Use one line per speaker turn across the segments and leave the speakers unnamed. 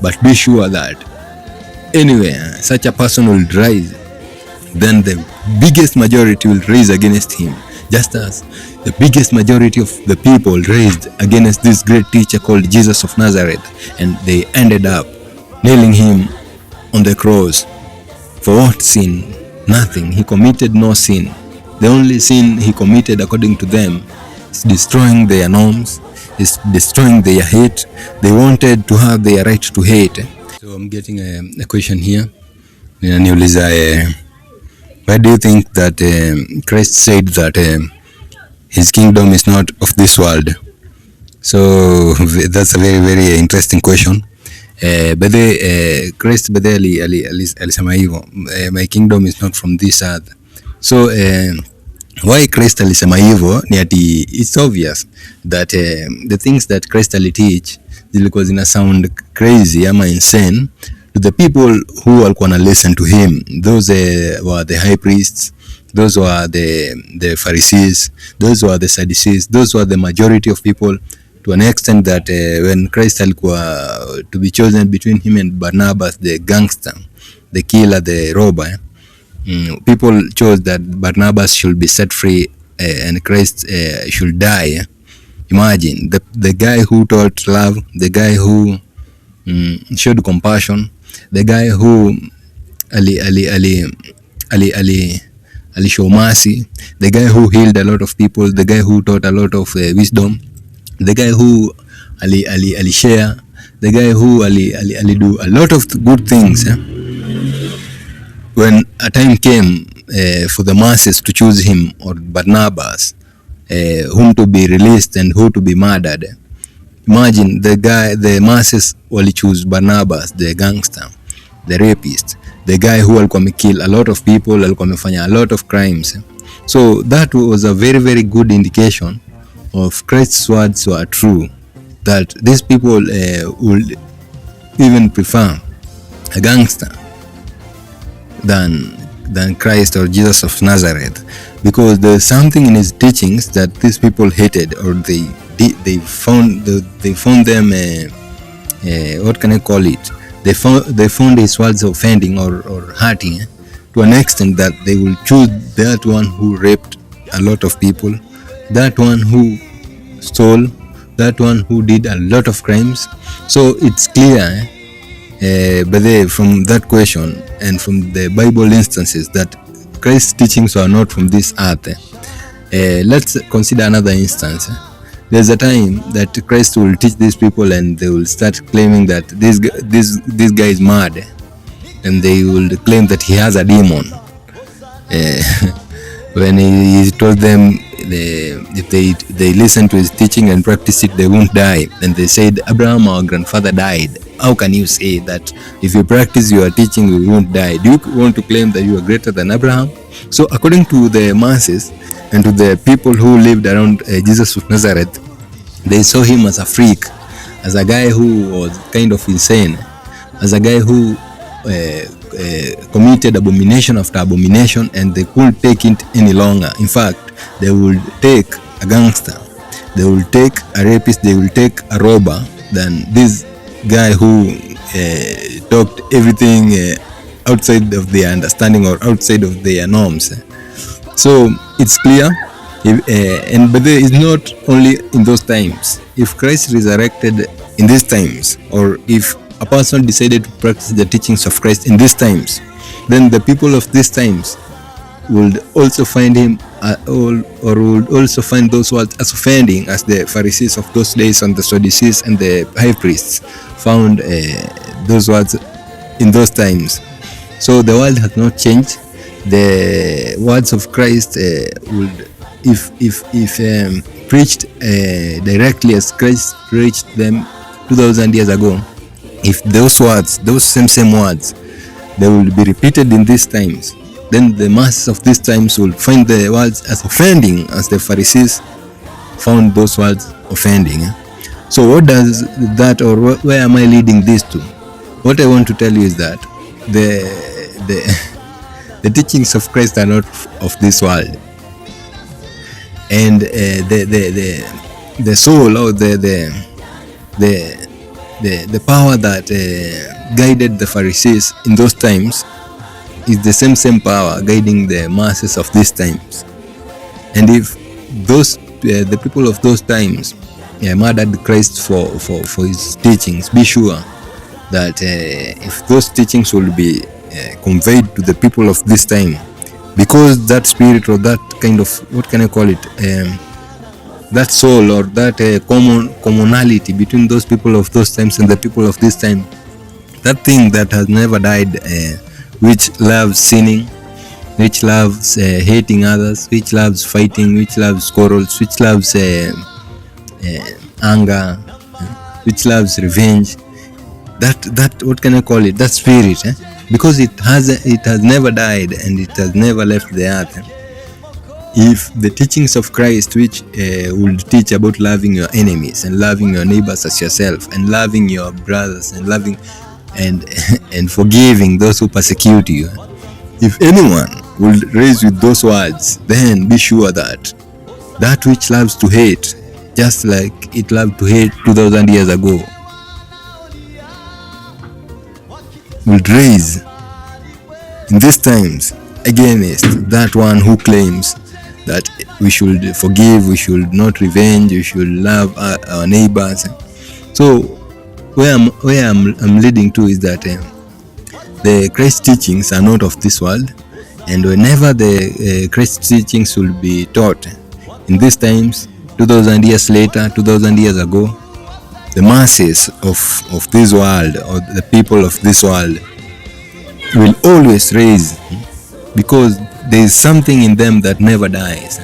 but be sure that anywhere such a person will rise, then the biggest majority will rise against him, just as the biggest majority of the people raised against this great teacher called Jesus of Nazareth, and they ended up nailing him on the cross. For what sin? Nothing. He committed no sin. The only sin he committed, according to them, is destroying their norms, is destroying their hate. They wanted to have their right to hate. So I'm getting a question here. Why do you think that Christ said that his kingdom is not of this world? So that's a very, very interesting question. Christ alisema hivyo, my kingdom is not from this earth. So why Christ alisema hivyo ni ati it's obvious that the things that Christ aliteach zilikuwa zina sound crazy ama insane to the people who walikuwa na listen to him. Those were the high priests, those were the Pharisees, those were the Sadducees, those were the majority of people, to an extent that when Christ alikuwa to be chosen between him and Barnabas, the gangster, the killer, the robber, people chose that Barnabas should be set free and Christ should die. Imagine the guy who taught love, the guy who showed compassion, the guy who ali show mercy, the guy who healed a lot of people, the guy who taught a lot of wisdom, the guy who ali share, the guy who ali do a lot of good things. When a time came for the masses to choose him or Barnabas, whom to be released and who to be murdered, imagine the masses wali choose Barnabas, the gangster, the rapist, the guy who alikuwa amekill a lot of people, alikuwa amefanya a lot of crimes. So that was a very, very good indication of Christ's words were true, that these people would even prefer a gangster than Christ or Jesus of Nazareth, because there's something in his teachings that these people hated, or they found them what can I call it? They found his words offending or hurting to an extent that they will choose that one who raped a lot of people, that one who stole, that one who did a lot of crimes. So it's clear but from that question and from the Bible instances that Christ's teachings were not from this earth. Let's consider another instance. There's a time that Christ will teach these people and they will start claiming that this guy is mad, and they will claim that he has a demon. When he told them if they listen to his teaching and practice it, they won't die. And they said, Abraham, our grandfather, died. How can you say that if you practice your teaching, you won't die? Do you want to claim that you are greater than Abraham? So according to the masses and to the people who lived around Jesus of Nazareth, they saw him as a freak, as a guy who was kind of insane, as a guy who committed abomination after abomination, and they couldn't take it any longer. In fact, they would take a gangster, they will take a rapist, they will take a robber than this guy who talked everything outside of their understanding or outside of their norms. So it's clear, but there is not only in those times. If Christ resurrected in these times, or if a person decided to practice the teachings of Christ in these times, then the people of these times would also find him or would also find those words as offending as the Pharisees of those days and the Sadducees and the high priests found those words in those times. So the world has not changed. The words of Christ would, if preached directly as Christ preached them 2,000 years ago, if those words, those same words, they will be repeated in these times, then the masses of these times will find the words as offending as the Pharisees found those words offending. So what does that, or where am I leading this to? What I want to tell you is that the teachings of Christ are not of this world, and the soul or the the power that guided the Pharisees in those times is the same power guiding the masses of these times. And if those the people of those times murdered Christ for his teachings, be sure that if those teachings will be conveyed to the people of this time, because that spirit or that kind of, what can I call it, that soul or that commonality between those people of those times and the people of this time, that thing that has never died, which loves sinning, which loves hating others, which loves fighting, which loves quarrels, which loves anger, which loves revenge, that what can I call it, that spirit, because it has never died and it has never left the earth. If the teachings of Christ, which would teach about loving your enemies and loving your neighbors as yourself and loving your brothers and loving and forgiving those who persecute you, if anyone will raise with those words, then be sure that that which loves to hate, just like it loved to hate 2000 years ago, will raise in these times against that one who claims that we should forgive, we should not revenge, we should love our neighbors. So where I'm leading to is that the Christ teachings are not of this world, and whenever the Christ teachings will be taught in these times, 2000 years later, 2000 years ago, the masses of this world, or the people of this world, will always raise, because there is something in them that never dies.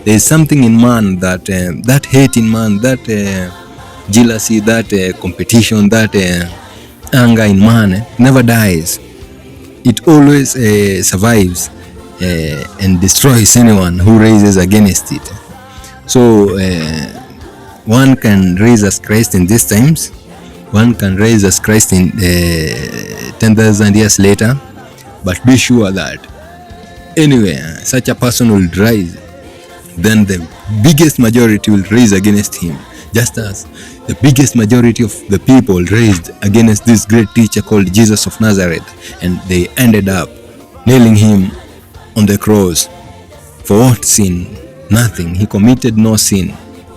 There is something in man that that hate in man, that jealousy, that competition, that anger in man never dies. It always survives and destroys anyone who raises against it. So one can raise as Christ in these times, one can raise as Christ in 10,000 years later, but be sure that anywhere such a person will rise, then the biggest majority will raise against him, just as the biggest majority of the people raised against this great teacher called Jesus of Nazareth, and they ended up nailing him on the cross. For what sin? Nothing. He committed no sin.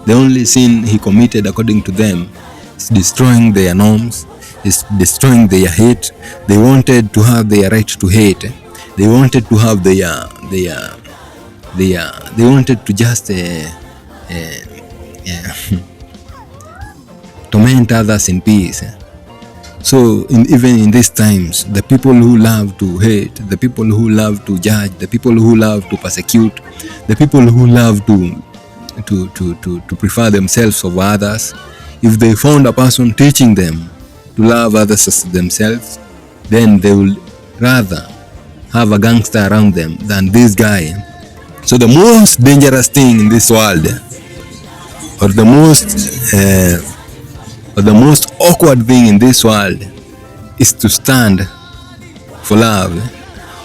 The only sin he committed, according to them, is destroying their norms, is destroying their hate. They wanted to have their right to hate. They wanted to have they wanted to just torment others in peace. So even in these times, the people who love to hate, the people who love to judge, the people who love to persecute, the people who love to prefer themselves over others, if they found a person teaching them to love others as themselves, then they will rather have a gangster around them than this guy. So the most dangerous thing in this world, or the most awkward thing in this world, is to stand for love,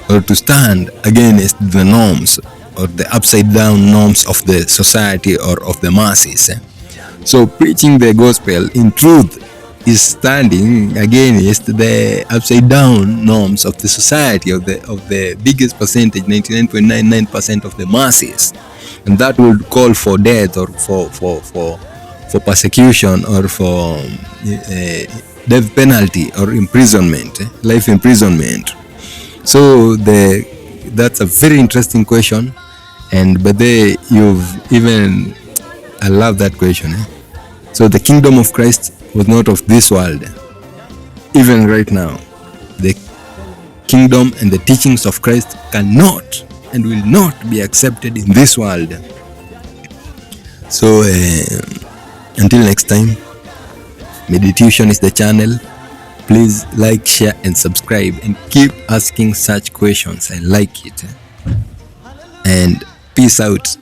or to stand against the norms or the upside down norms of the society or of the masses. So preaching the gospel in truth is standing against the upside down norms of the society, of the biggest percentage, 99.99% of the masses, and that would call for death, or for persecution, or for death penalty, or imprisonment, life imprisonment. So that's a very interesting question, but I love that question. So the kingdom of Christ was not of this world. Even right now, the kingdom and the teachings of Christ cannot and will not be accepted in this world. So until next time, Meditation is the channel. Please like, share and subscribe, and keep asking such questions. I like it. And peace out.